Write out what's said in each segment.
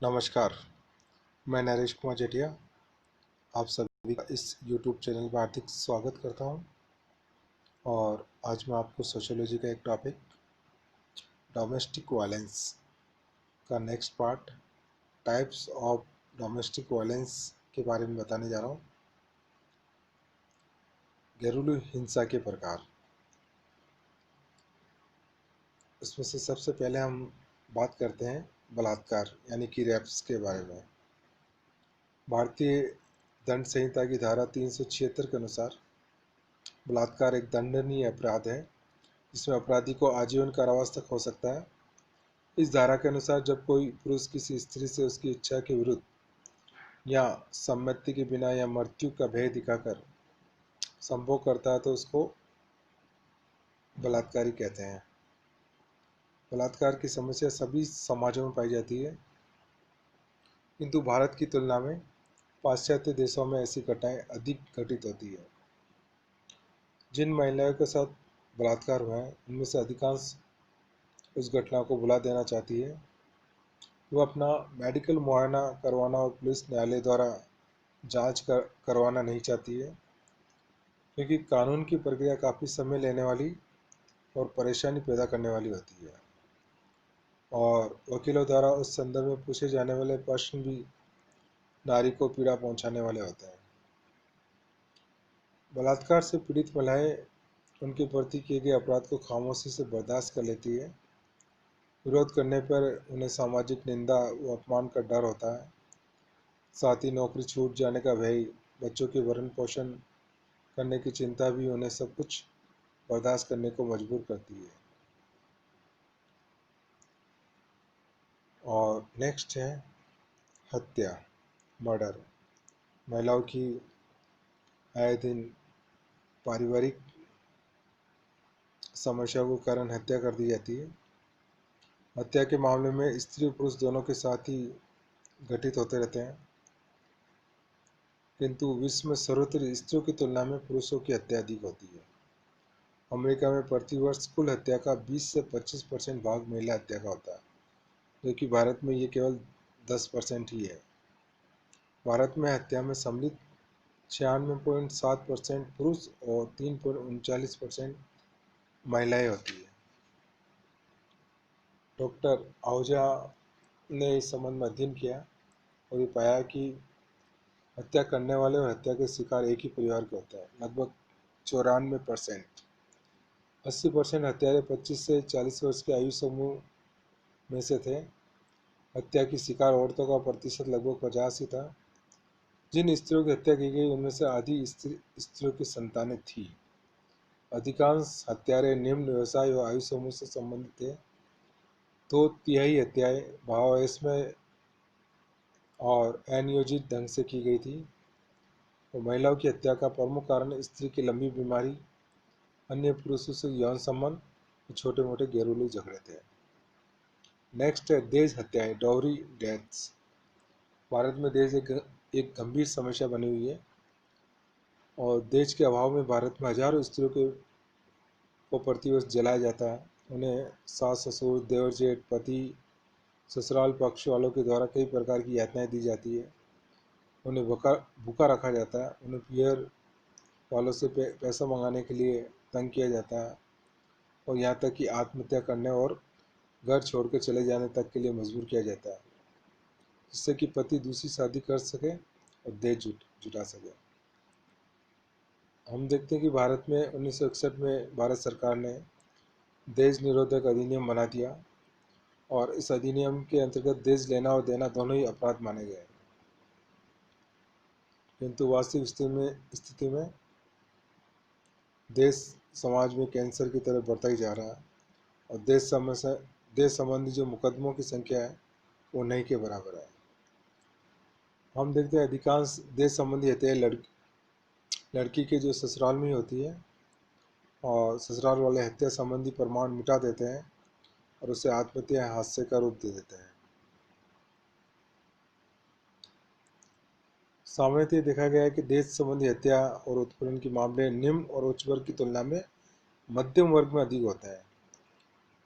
नमस्कार। मैं नरेश कुमार जेठिया आप सभी का इस YouTube चैनल पर हार्दिक स्वागत करता हूं। और आज मैं आपको सोशियोलॉजी का एक टॉपिक डोमेस्टिक वायलेंस का next part types of domestic violence के बारे में बताने जा रहा हूं। घरेलू हिंसा के प्रकार, इसमें से सबसे पहले हम बात करते हैं बलात्कार यानी कि रेप्स के बारे में। भारतीय दंड संहिता की धारा 376 के अनुसार बलात्कार एक दंडनीय अपराध है जिसमें अपराधी को आजीवन कारावास तक हो सकता है। इस धारा के अनुसार जब कोई पुरुष किसी स्त्री से उसकी इच्छा के विरुद्ध या सम्मति के बिना या मृत्यु का भय दिखाकर संभोग करता है तो उसको बलात्कारी कहते हैं। बलात्कार की समस्या सभी समाजों में पाई जाती है, किंतु भारत की तुलना में पाश्चात्य देशों में ऐसी घटनाएं अधिक घटित होती है। जिन महिलाओं के साथ बलात्कार हुआ है उनमें से अधिकांश उस घटना को भुला देना चाहती है। वो अपना मेडिकल मुआयना करवाना और पुलिस न्यायालय द्वारा जांच करवाना नहीं चाहती है, क्योंकि कानून की प्रक्रिया काफ़ी समय लेने वाली और परेशानी पैदा करने वाली होती है और वकीलों द्वारा उस संदर्भ में पूछे जाने वाले प्रश्न भी नारी को पीड़ा पहुंचाने वाले होते हैं। बलात्कार से पीड़ित महिलाएं उनके प्रति किए गए अपराध को खामोशी से बर्दाश्त कर लेती है। विरोध करने पर उन्हें सामाजिक निंदा व अपमान का डर होता है। साथ ही नौकरी छूट जाने का भय, बच्चों के भरण पोषण करने की चिंता भी उन्हें सब कुछ बर्दाश्त करने को मजबूर करती है। और नेक्स्ट है हत्या, मर्डर। महिलाओं की आए दिन पारिवारिक समस्याओं के कारण हत्या कर दी जाती है। हत्या के मामले में स्त्री और पुरुष दोनों के साथ ही घटित होते रहते हैं, किंतु विश्व में सर्वत्र स्त्रियों की तुलना में पुरुषों की हत्या अधिक होती है। अमेरिका में प्रतिवर्ष कुल हत्या का 20 से 25% भाग महिला हत्या का होता है, जबकि भारत में ये केवल 10% ही है। भारत में हत्या में सम्मिलित 96.7% पुरुष और 3.39% महिलाएं होती है। डॉक्टर आहूजा ने इस संबंध में अध्ययन किया और ये पाया कि हत्या करने वाले और हत्या के शिकार एक ही परिवार के होते हैं। लगभग 94%। 80% हत्यारे 25 से 40 वर्ष के आयु समूह में से थे। हत्या की शिकार औरतों का प्रतिशत लगभग 50 ही था। जिन स्त्रियों की हत्या की गई उनमें से आधी स्त्रियों की संतानें थी। अधिकांश हत्यारे निम्न व्यवसाय व आयु समूह से संबंधित थे। 2/3 हत्याएं भावावेश में और अनियोजित ढंग से की गई थी। और महिलाओं की हत्या का प्रमुख कारण स्त्री की लंबी बीमारी, अन्य पुरुषों से यौन संबंध और छोटे मोटे घरेलू झगड़े थे। नेक्स्ट है दहेज हत्याएं, डाउरी डेथ्स। भारत में दहेज एक गंभीर समस्या बनी हुई है और दहेज के अभाव में भारत में हजारों स्त्रियों को प्रतिवर्ष जलाया जाता है। उन्हें सास ससुर, देवर जेठ, पति, ससुराल पक्ष वालों के द्वारा कई प्रकार की यातनाएं दी जाती है। उन्हें भूखा रखा जाता है। उन्हें पीयर वालों से पैसा मंगाने के लिए तंग किया जाता है और यहाँ तक कि आत्महत्या करने और घर छोड़कर चले जाने तक के लिए मजबूर किया जाता है, जिससे कि पति दूसरी शादी कर सके और दहेज जुटा सके। हम देखते हैं कि भारत में 1961 में भारत सरकार ने दहेज निरोधक अधिनियम बना दिया और इस अधिनियम के अंतर्गत दहेज लेना और देना दोनों ही अपराध माने गए। किंतु वास्तविक स्थिति में दहेज समाज में कैंसर की तरह बढ़ता ही जा रहा है और दहेज संबंधी जो मुकदमों की संख्या है वो नहीं के बराबर है। हम देखते हैं अधिकांश दहेज संबंधी हत्याएं लड़की के जो ससुराल में ही होती है और ससुराल वाले हत्या संबंधी प्रमाण मिटा देते हैं और उसे आत्महत्या हादसे का रूप दे देते हैं। सामान्यतः देखा गया है कि दहेज संबंधी हत्या और उत्पीड़न के मामले निम्न और उच्च वर्ग की तुलना में मध्यम वर्ग में अधिक होता है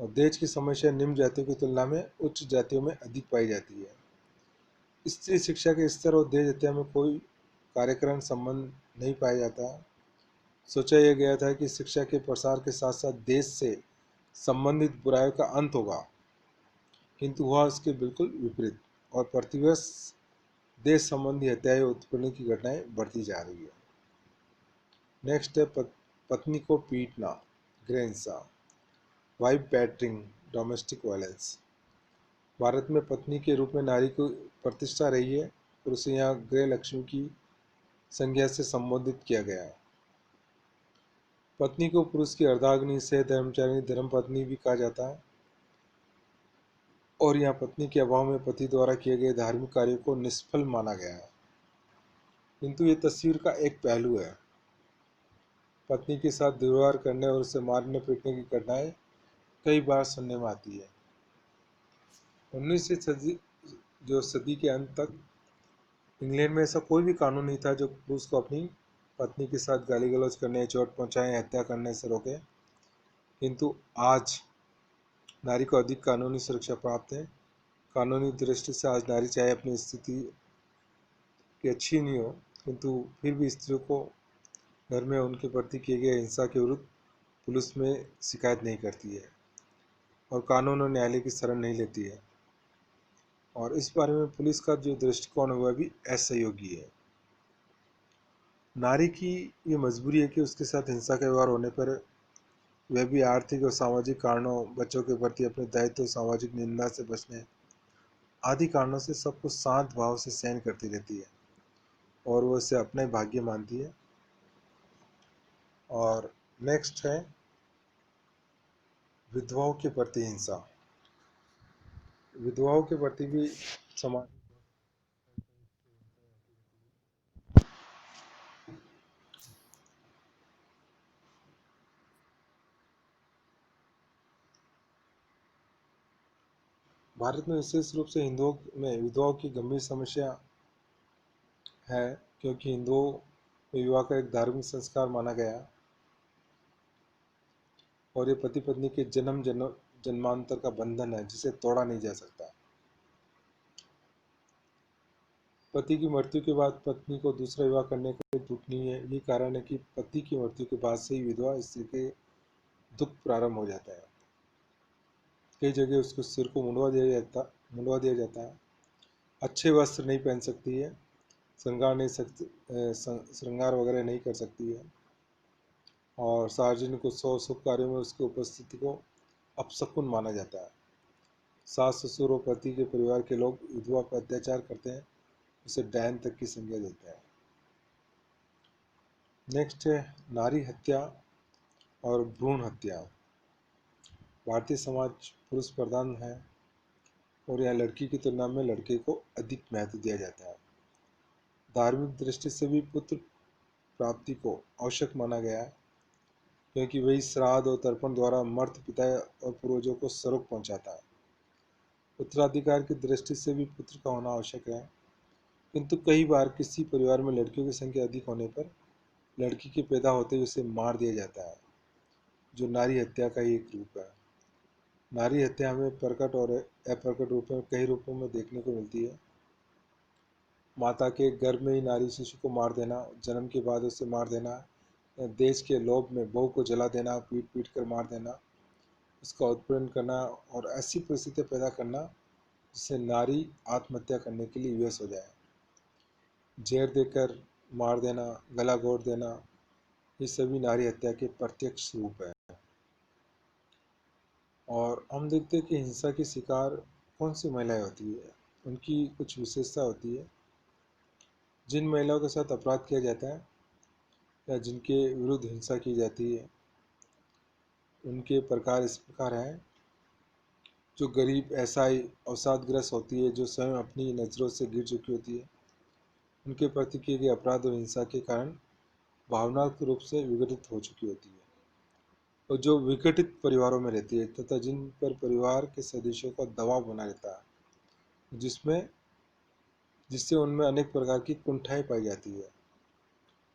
और दहेज की समस्या निम्न जातियों की तुलना में उच्च जातियों में अधिक पाई जाती है। स्त्री शिक्षा के स्तर और देश हत्या में कोई कार्यक्रम संबंध नहीं पाया जाता। सोचा यह गया था कि शिक्षा के प्रसार के साथ साथ देश से संबंधित बुराइयों का अंत होगा, किंतु हुआ उसके बिल्कुल विपरीत और प्रतिवर्ष देश संबंधी हत्याएं उत्पीड़न की घटनाएं बढ़ती जा रही है। नेक्स्ट है पत्नी को पीटना, गृह हिंसा, wife battering, domestic violence. Bharat में पत्नी के रूप में नारी को प्रतिष्ठा रही है और उसे यहाँ गृह लक्ष्मी की संज्ञा से संबोधित किया गया है। पत्नी को पुरुष की अर्धांगिनी से धर्मचारिणी, धर्मपत्नी भी कहा जाता है और यहाँ पत्नी के अभाव में पति द्वारा किए गए धार्मिक कार्यों को निष्फल माना गया है। किंतु ये तस्वीर का एक पहलू है। पत्नी के साथ दुर्व्यवहार करने और उसे मारने पीटने की घटनाएं कई बार सुनने में आती है। 19वीं सदी के अंत तक इंग्लैंड में ऐसा कोई भी कानून नहीं था जो पुरुष को अपनी पत्नी के साथ गाली गलौज करने, चोट पहुंचाए, हत्या करने से रोके। किंतु आज नारी को अधिक कानूनी सुरक्षा प्राप्त है। कानूनी दृष्टि से आज नारी चाहे अपनी स्थिति की अच्छी नहीं हो, किंतु फिर भी स्त्रियों को घर में उनके प्रति किए गए हिंसा के विरुद्ध पुलिस में शिकायत नहीं करती है और कानून और न्यायालय की शरण नहीं लेती है। और इस बारे में पुलिस का जो दृष्टिकोण है वह भी असहयोगी है। नारी की ये मजबूरी है कि उसके साथ हिंसा का व्यवहार होने पर वह भी आर्थिक और सामाजिक कारणों, बच्चों के प्रति अपने दायित्व, सामाजिक निंदा से बचने आदि कारणों से सब कुछ शांत भाव से सहन करती रहती है और वो इसे अपना ही भाग्य मानती है। और नेक्स्ट है विधवाओं के प्रति हिंसा। विधवाओं के प्रति भी समाज भारत में विशेष रूप से हिंदुओं में विधवाओं की गंभीर समस्या है, क्योंकि हिंदुओं में विवाह का एक धार्मिक संस्कार माना गया और ये पति पत्नी के जन्मांतर का बंधन है जिसे तोड़ा नहीं जा सकता। पति की मृत्यु के बाद पत्नी को दूसरा विवाह करने का छूट नहीं है। यही कारण है कि पति की मृत्यु के बाद से ही विधवा स्त्री के दुख प्रारंभ हो जाता है। कई जगह उसको सिर को मुंडवा दिया जाता है। अच्छे वस्त्र नहीं पहन सकती है, श्रृंगार वगैरह नहीं कर सकती है और सार्वजनिक उत्सव शुभ कार्यों में उसकी उपस्थिति को अपशकुन माना जाता है। सास ससुर और पति के परिवार के लोग विधवा पर अत्याचार करते हैं, उसे डायन तक की संज्ञा देते हैं। नेक्स्ट है नारी हत्या और भ्रूण हत्या। भारतीय समाज पुरुष प्रधान है और यहाँ लड़की की तुलना में लड़के को अधिक महत्व दिया जाता है। धार्मिक दृष्टि से भी पुत्र प्राप्ति को आवश्यक माना गया है, क्योंकि वही श्राद्ध और तर्पण द्वारा मर्त पिता और पूर्वजों को स्वरूप पहुंचाता है। उत्तराधिकार की दृष्टि से भी पुत्र का होना आवश्यक है, किंतु कई बार किसी परिवार में लड़कियों की संख्या अधिक होने पर लड़की के पैदा होते ही उसे मार दिया जाता है, जो नारी हत्या का ही एक रूप है। नारी हत्या हमें प्रकट और अप्रकट रूप में कई रूपों में देखने को मिलती है। माता के गर्भ में ही नारी शिशु को मार देना, जन्म के बाद उसे मार देना, या देश के लोभ में बहू को जला देना, पीट पीट कर मार देना, उसका उत्पीड़न करना और ऐसी परिस्थितियाँ पैदा करना जिससे नारी आत्महत्या करने के लिए विवश हो जाए। जहर देकर मार देना, गला घोट देना, ये सभी नारी हत्या के प्रत्यक्ष रूप है। और हम देखते हैं कि हिंसा की शिकार कौन सी महिलाएं होती है, उनकी कुछ विशेषता होती है। जिन महिलाओं के साथ अपराध किया जाता है या जिनके विरुद्ध हिंसा की जाती है, उनके प्रकार इस प्रकार हैं। जो गरीब, असहाय, अवसादग्रस्त होती है, जो स्वयं अपनी नज़रों से गिर चुकी होती है, उनके प्रति किए गए अपराध और हिंसा के कारण भावनात्मक रूप से विघटित हो चुकी होती है, और जो विघटित परिवारों में रहती है तथा जिन पर परिवार के सदस्यों का दबाव बना रहता है, जिससे उनमें अनेक प्रकार की कुंठाएं पाई जाती है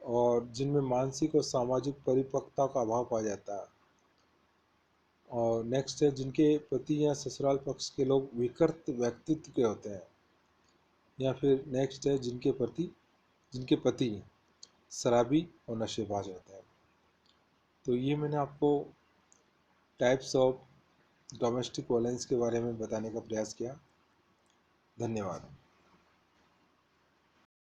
और जिनमें मानसिक और सामाजिक परिपक्वता का अभाव पाया जाता है। और नेक्स्ट है जिनके पति या ससुराल पक्ष के लोग विकृत व्यक्तित्व के होते हैं, या फिर नेक्स्ट है जिनके पति शराबी और नशेबाज होता है। तो ये मैंने आपको टाइप्स ऑफ डोमेस्टिक वायलेंस के बारे में बताने का प्रयास किया। धन्यवाद।